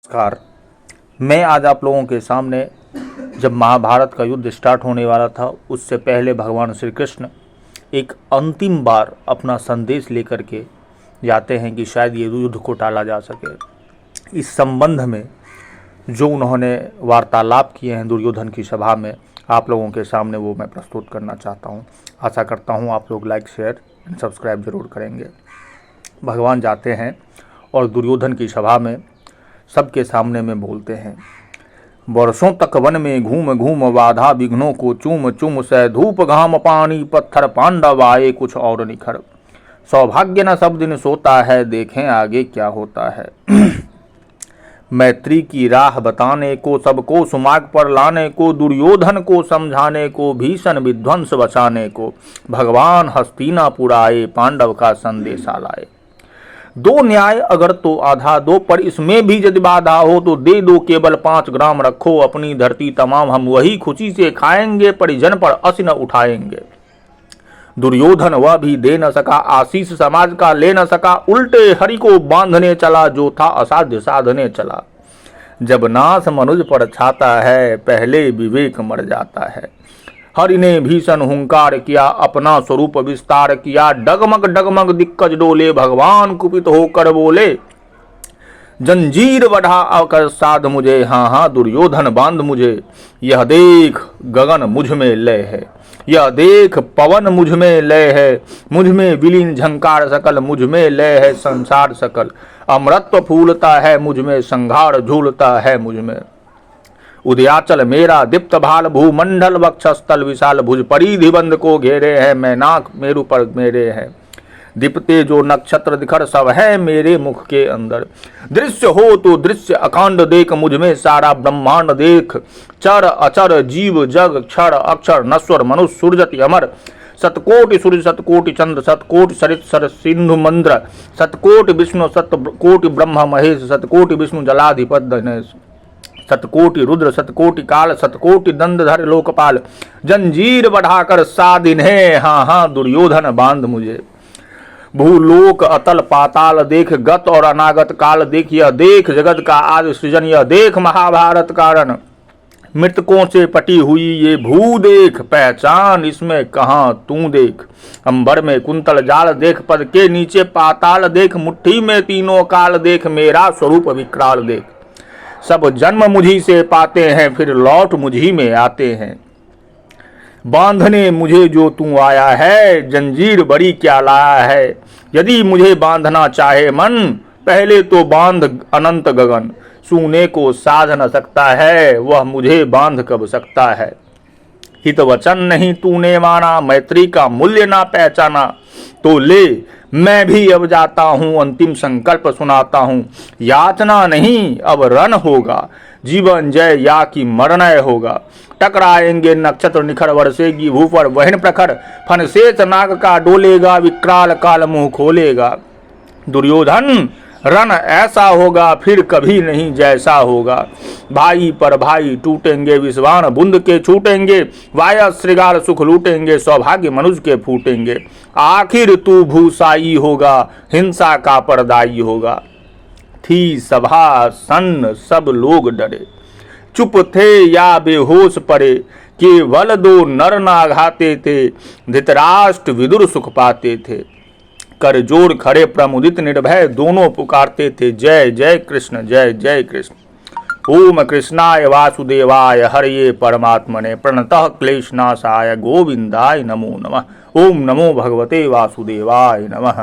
नमस्कार। मैं आज आप लोगों के सामने जब महाभारत का युद्ध स्टार्ट होने वाला था उससे पहले भगवान श्री कृष्ण एक अंतिम बार अपना संदेश लेकर के जाते हैं कि शायद ये युद्ध को टाला जा सके। इस संबंध में जो उन्होंने वार्तालाप किए हैं दुर्योधन की सभा में, आप लोगों के सामने वो मैं प्रस्तुत करना चाहता हूँ। आशा करता हूँ आप लोग लाइक, शेयर एंड सब्सक्राइब जरूर करेंगे। भगवान जाते हैं और दुर्योधन की सभा में सबके सामने में बोलते हैं, वर्षों तक वन में घूम घूम बाधा विघ्नों को चूम चूम से धूप घाम पानी पत्थर पांडव आए कुछ और निखर, सौभाग्य न सब दिन सोता है देखें आगे क्या होता है। मैत्री की राह बताने को, सबको सुमार्ग पर लाने को, दुर्योधन को समझाने को, भीषण विध्वंस बचाने को भगवान हस्तिनापुर आए, पांडव का संदेशा लाए। दो न्याय अगर तो आधा दो, पर इसमें भी यदि बाधा हो तो दे दो केवल 5 ग्राम रखो, अपनी धरती तमाम हम वही खुशी से खाएंगे, परिजन पर अस न उठाएंगे। दुर्योधन वह भी दे न सका, आशीष समाज का ले न सका, उल्टे हरि को बांधने चला, जो था असाध्य साधने चला। जब नाश मनुज पर छाता है, पहले विवेक मर जाता है। हरि ने भीषण हुंकार किया, अपना स्वरूप विस्तार किया, डगमग डगमग दिक्कज डोले, भगवान कुपित होकर बोले, जंजीर बढ़ा आकर साध मुझे, हाँ हाँ दुर्योधन बांध मुझे। यह देख गगन मुझ में लय है, यह देख पवन मुझ में लय है, मुझ में विलीन झंकार सकल, मुझ में लय है संसार सकल। अमृतत्व फूलता है मुझ में, संघार झूलता है मुझ में। उदयाचल मेरा दीप्त भाल, भूमंडल वक्षस्थल विशाल, भुज परिधि बंद को घेरे हैं, मैनाक मेरु पर मेरे हैं। दीप्ते जो नक्षत्र दिखर सब है मेरे मुख के अंदर। दृश्य हो तो दृश्य अखंड देख, मुझ में सारा ब्रह्मांड देख। चर अचर जीव जग क्षर अक्षर नश्वर मनुष्य सूर्यति अमर, सतकोटि सूर्य सतकोटि चंद्र, सतकोटि सरित सर सिंधु मंद्र, सतकोटि विष्णु सतकोटि ब्रह्म महेश, सतकोटि विष्णु जलाधिपत गणेश, सतकोटि रुद्र सतकोटि काल, सतकोटि दंडधर लोकपाल। जंजीर बढ़ाकर साधिन है, हाँ हाँ दुर्योधन बांध मुझे। भूलोक अतल पाताल देख, गत और अनागत काल देख, यह देख जगत का आदि सृजन, यह देख महाभारत कारण। मृतकों से पटी हुई ये भू देख, पहचान इसमें कहाँ तू देख। अंबर में कुंतल जाल देख, पद के नीचे पाताल देख, मुट्ठी में तीनों काल देख, मेरा स्वरूप विकराल देख। सब जन्म मुझी से पाते हैं, फिर लौट मुझी में आते हैं। बांधने मुझे जो तू आया है, जंजीर बड़ी क्या लाया है। यदि मुझे बांधना चाहे मन, पहले तो बांध अनंत गगन। सूने को साध न सकता है, वह मुझे बांध कब सकता है। हित वचन नहीं तूने माना, मैत्री का मूल्य ना पहचाना, तो ले मैं भी अब जाता हूँ, अंतिम संकल्प सुनाता हूँ। याचना नहीं अब रण होगा, जीवन जय या कि मरणय होगा। टकराएंगे नक्षत्र निखर, वर्षेगी भू पर वहन प्रखर, फन शेष नाग का डोलेगा, विकराल काल मुंह खोलेगा। दुर्योधन रण ऐसा होगा फिर कभी नहीं जैसा होगा। भाई पर भाई टूटेंगे, विश्वान बुंद के छूटेंगे, वाया श्रृगाल सुख लूटेंगे, सौभाग्य मनुष्य के फूटेंगे। आखिर तू भूसाई होगा, हिंसा का परदाई होगा। थी सभा सन्न सब लोग डरे, चुप थे या बेहोश पड़े, केवल 2 नर नाघाते थे, धृतराष्ट्र विदुर सुख पाते थे। कर जोड़ खड़े प्रमुदित निर्भय, दोनों पुकारते थे जय जय कृष्ण जय जय कृष्ण। ओम कृष्णाय वासुदेवाय हरये परमात्मने, प्रणतः क्लेशनाशाय गोविंदाय नमो नमः। ओम नमो भगवते वासुदेवाय नमः।